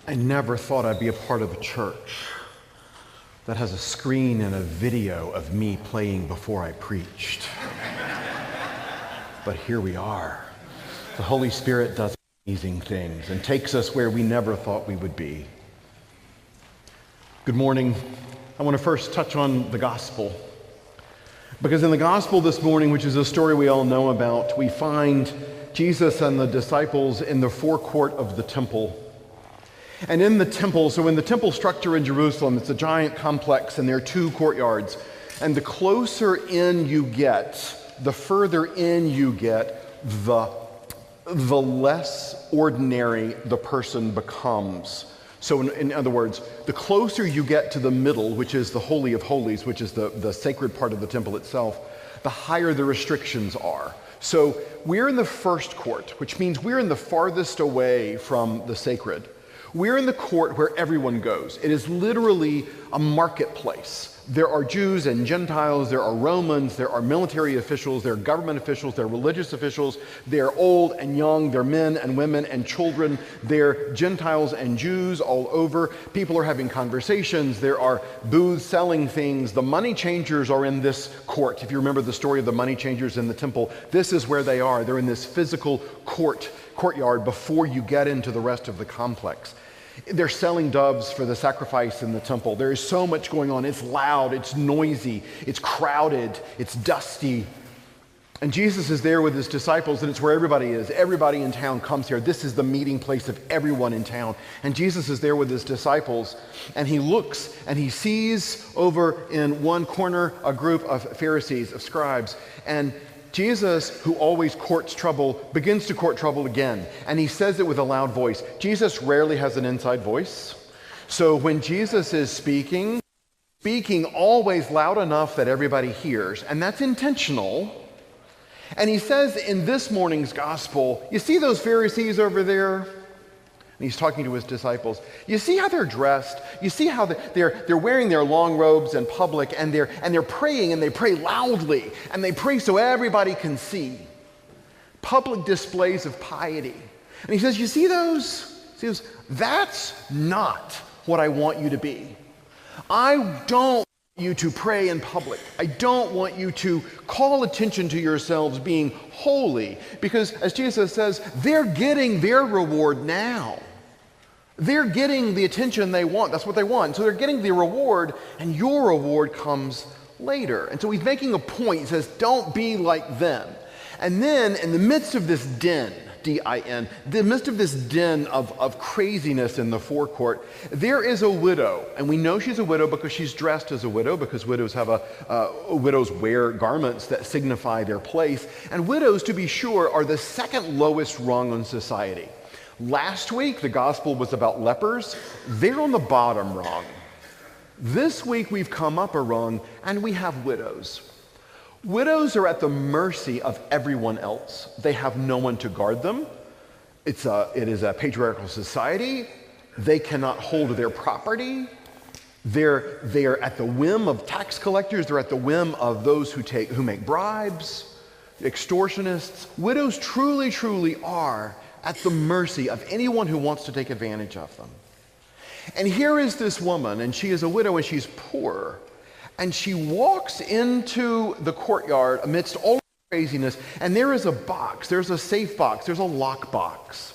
I never thought I'd be a part of a church that has a screen and a video of me playing before I preached. But here we are. The Holy Spirit does amazing things and takes us where we never thought we would be. Good morning. I want to first touch on the gospel. Because in the gospel this morning, which is a story we all know about, we find Jesus and the disciples in the forecourt of the temple. And in the temple, so in the temple structure in Jerusalem, it's a giant complex and there are two courtyards. And the closer in you get, the further in you get, the less ordinary the person becomes. So in other words, the closer you get to the middle, which is the Holy of Holies, which is the sacred part of the temple itself, the higher the restrictions are. So we're in the first court, which means we're in the farthest away from the sacred. We're in the court where everyone goes. It is literally a marketplace. There are Jews and Gentiles, there are Romans, there are military officials, there are government officials, there are religious officials, they're old and young, they're men and women and children, they're Gentiles and Jews all over. People are having conversations, there are booths selling things. The money changers are in this court. If you remember the story of the money changers in the temple, this is where they are. They're in this physical courtyard before you get into the rest of the complex. They're selling doves for the sacrifice in the temple. There is so much going on. It's loud, it's noisy, it's crowded, it's dusty. And Jesus is there with his disciples, and it's where everybody is. Everybody in town comes here. This is the meeting place of everyone in town. And Jesus is there with his disciples, and he looks and he sees over in one corner a group of Pharisees, of scribes, and Jesus, who always courts trouble, begins to court trouble again. And he says it with a loud voice. Jesus rarely has an inside voice. So when Jesus is speaking always loud enough that everybody hears. And that's intentional. And he says in this morning's gospel, you see those Pharisees over there? And he's talking to his disciples. You see how they're dressed? You see how they're wearing their long robes in public, and they're praying, and they pray loudly, and they pray so everybody can see. Public displays of piety. And he says, you see those? He says, that's not what I want you to be. I don't want you to pray in public. I don't want you to call attention to yourselves being holy, because as Jesus says, they're getting their reward now. They're getting the attention they want. That's what they want. So they're getting the reward, and your reward comes later. And so he's making a point. He says, don't be like them. And then in the midst of this din, D-I-N, the midst of this din of craziness in the forecourt, there is a widow. And we know she's a widow because she's dressed as a widow, because widows have widows wear garments that signify their place. And widows, to be sure, are the second lowest rung on society. Last week, the gospel was about lepers. They're on the bottom rung. This week, we've come up a rung, and we have widows. Widows are at the mercy of everyone else. They have no one to guard them. It is a patriarchal society. They cannot hold their property. They're at the whim of tax collectors. They're at the whim of those who make bribes, extortionists. Widows truly, truly are at the mercy of anyone who wants to take advantage of them. And here is this woman, and she is a widow, and she's poor. And she walks into the courtyard amidst all the craziness, and there is a box. There's a safe box. There's a lock box.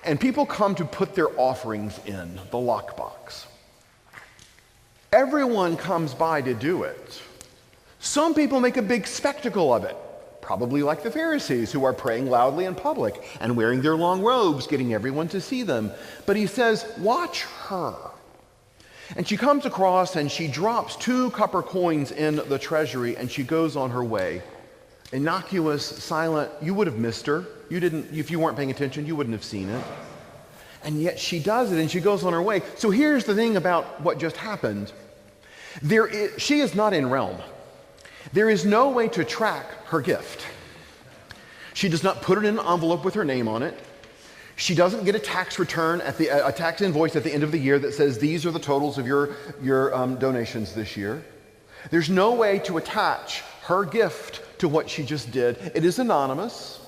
And people come to put their offerings in the lock box. Everyone comes by to do it. Some people make a big spectacle of it. Probably like the Pharisees, who are praying loudly in public and wearing their long robes, getting everyone to see them. But he says, watch her. And she comes across and she drops 2 copper coins in the treasury, and she goes on her way. Innocuous, silent. You would have missed her. You didn't, if you weren't paying attention, you wouldn't have seen it. And yet she does it, and she goes on her way. So here's the thing about what just happened. She is not in realm. There is no way to track her gift. She does not put it in an envelope with her name on it. She doesn't get a tax return a tax invoice at the end of the year that says these are the totals of your donations this year. There's no way to attach her gift to what she just did. It is anonymous.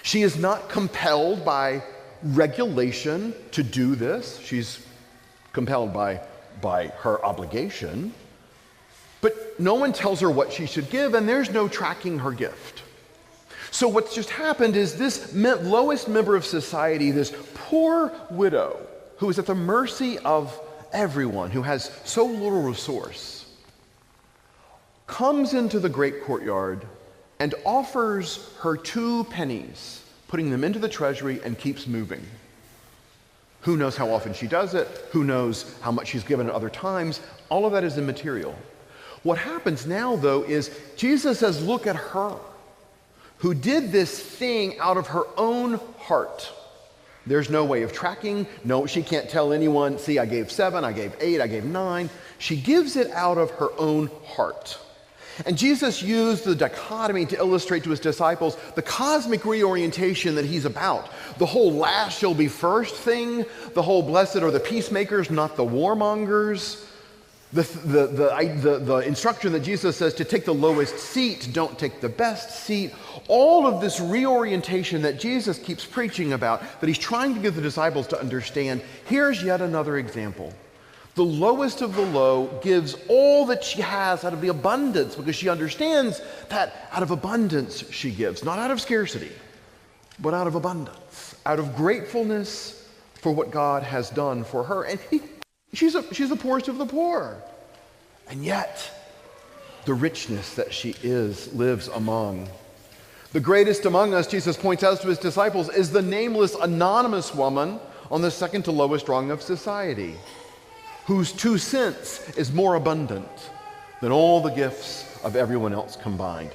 She is not compelled by regulation to do this. She's compelled by her obligation. But no one tells her what she should give, and there's no tracking her gift. So what's just happened is this lowest member of society, this poor widow who is at the mercy of everyone, who has so little resource, comes into the great courtyard and offers her 2 pennies, putting them into the treasury, and keeps moving. Who knows how often she does it? Who knows how much she's given at other times? All of that is immaterial. What happens now, though, is Jesus says, look at her, who did this thing out of her own heart. There's no way of tracking. No, she can't tell anyone, see, I gave 7, I gave 8, I gave 9. She gives it out of her own heart. And Jesus used the dichotomy to illustrate to his disciples the cosmic reorientation that he's about. The whole last shall be first thing, the whole blessed are the peacemakers, not the warmongers. The instruction that Jesus says to take the lowest seat, don't take the best seat. All of this reorientation that Jesus keeps preaching about, that he's trying to give the disciples to understand, here's yet another example. The lowest of the low gives all that she has out of the abundance, because she understands that out of abundance she gives, not out of scarcity, but out of abundance, out of gratefulness for what God has done for her. And she's the poorest of the poor. And yet, the richness that she lives among. The greatest among us, Jesus points out to his disciples, is the nameless, anonymous woman on the second to lowest rung of society, whose 2 cents is more abundant than all the gifts of everyone else combined.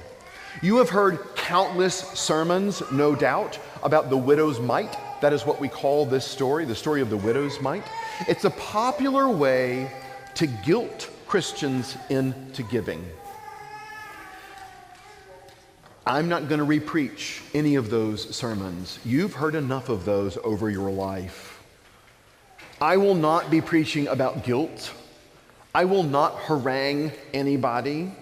You have heard countless sermons, no doubt, about the widow's mite. That is what we call this story, the story of the widow's mite. It's a popular way to guilt Christians into giving. I'm not going to repreach any of those sermons. You've heard enough of those over your life. I will not be preaching about guilt. I will not harangue anybody.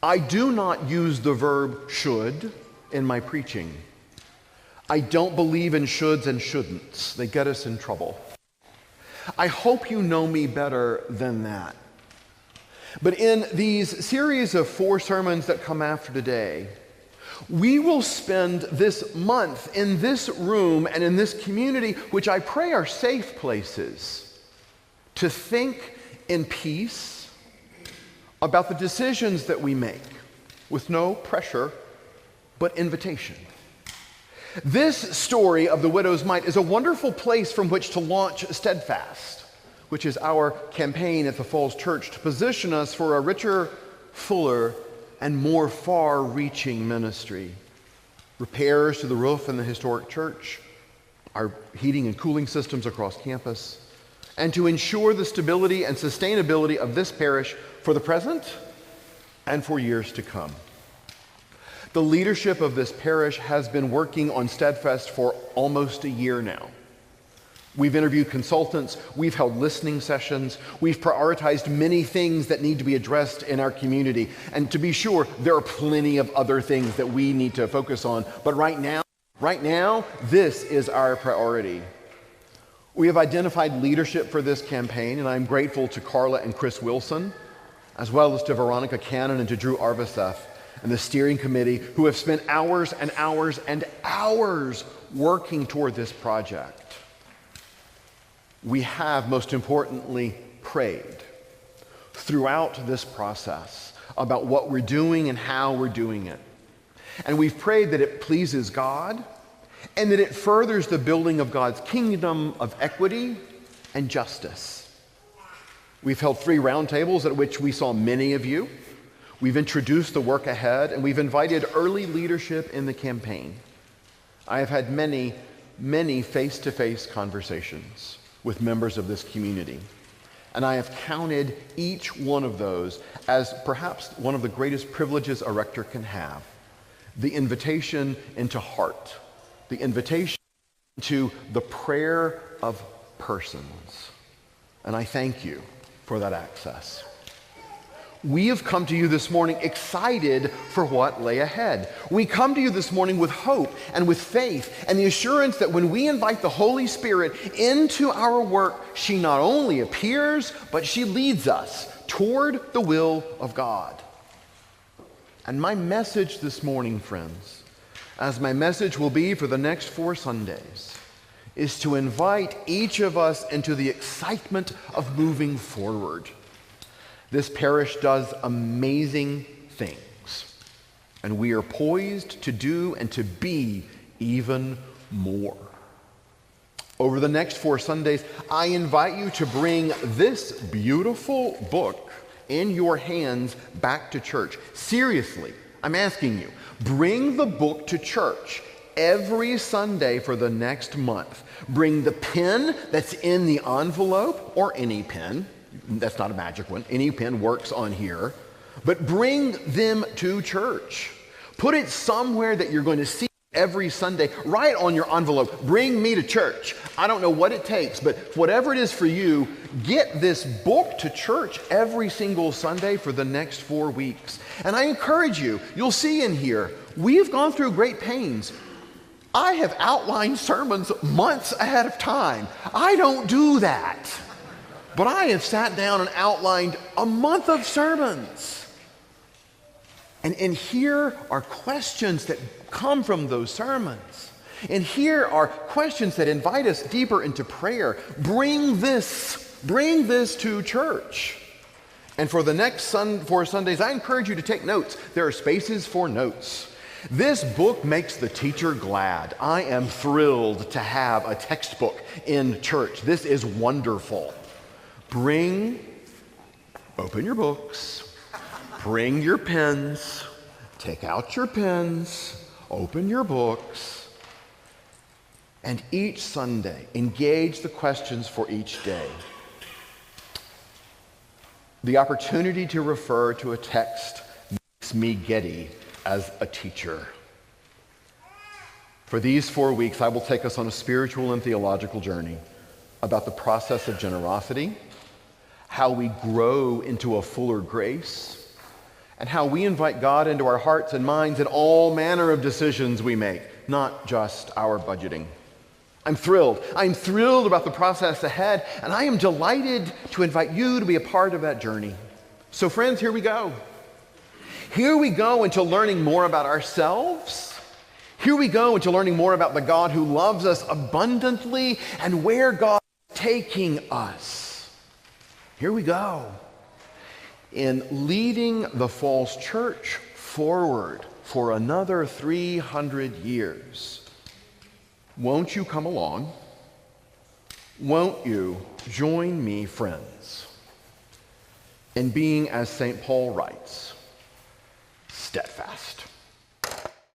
I do not use the verb should in my preaching. I don't believe in shoulds and shouldn'ts. They get us in trouble. I hope you know me better than that. But in these series of 4 sermons that come after today, we will spend this month in this room and in this community, which I pray are safe places, to think in peace about the decisions that we make with no pressure but invitation. This story of the widow's mite is a wonderful place from which to launch Steadfast, which is our campaign at the Falls Church to position us for a richer, fuller, and more far-reaching ministry. Repairs to the roof in the historic church, our heating and cooling systems across campus, and to ensure the stability and sustainability of this parish for the present and for years to come. The leadership of this parish has been working on Steadfast for almost a year now. We've interviewed consultants, we've held listening sessions, we've prioritized many things that need to be addressed in our community. And to be sure, there are plenty of other things that we need to focus on. But right now, this is our priority. We have identified leadership for this campaign, and I'm grateful to Carla and Chris Wilson, as well as to Veronica Cannon and to Drew Arviseth and the steering committee, who have spent hours and hours and hours working toward this project. We have, most importantly, prayed throughout this process about what we're doing and how we're doing it. And we've prayed that it pleases God and that it furthers the building of God's kingdom of equity and justice. We've held 3 roundtables at which we saw many of you. We've introduced the work ahead, and we've invited early leadership in the campaign. I have had many, many face-to-face conversations with members of this community, and I have counted each one of those as perhaps one of the greatest privileges a rector can have: the invitation into heart, the invitation to the prayer of persons. And I thank you for that access. We have come to you this morning excited for what lay ahead. We come to you this morning with hope and with faith and the assurance that when we invite the Holy Spirit into our work, she not only appears, but she leads us toward the will of God. And my message this morning, friends, as my message will be for the next 4 Sundays, is to invite each of us into the excitement of moving forward. This parish does amazing things, and we are poised to do and to be even more. Over the next 4 Sundays, I invite you to bring this beautiful book in your hands back to church. Seriously, I'm asking you, bring the book to church every Sunday for the next month. Bring the pen that's in the envelope, or any pen. That's not a magic one. Any pen works on here. But bring them to church. Put it somewhere that you're going to see every Sunday. Write on your envelope, bring me to church. I don't know what it takes, but whatever it is for you, get this book to church every single Sunday for the next 4 weeks. And I encourage you, you'll see in here, we've gone through great pains. I have outlined sermons months ahead of time. I don't do that. But I have sat down and outlined a month of sermons. And here are questions that come from those sermons. And here are questions that invite us deeper into prayer. Bring this to church. And for the next 4 Sundays, I encourage you to take notes. There are spaces for notes. This book makes the teacher glad. I am thrilled to have a textbook in church. This is wonderful. Open your books, bring your pens, take out your pens, open your books, and each Sunday, engage the questions for each day. The opportunity to refer to a text makes me giddy as a teacher. For these 4 weeks, I will take us on a spiritual and theological journey about the process of generosity, how we grow into a fuller grace, and how we invite God into our hearts and minds in all manner of decisions we make, not just our budgeting. I'm thrilled. I'm thrilled about the process ahead, and I am delighted to invite you to be a part of that journey. So friends, here we go. Here we go into learning more about ourselves. Here we go into learning more about the God who loves us abundantly and where God is taking us. Here we go. In leading the false church forward for another 300 years. Won't you come along? Won't you join me, friends, in being, as St. Paul writes, steadfast?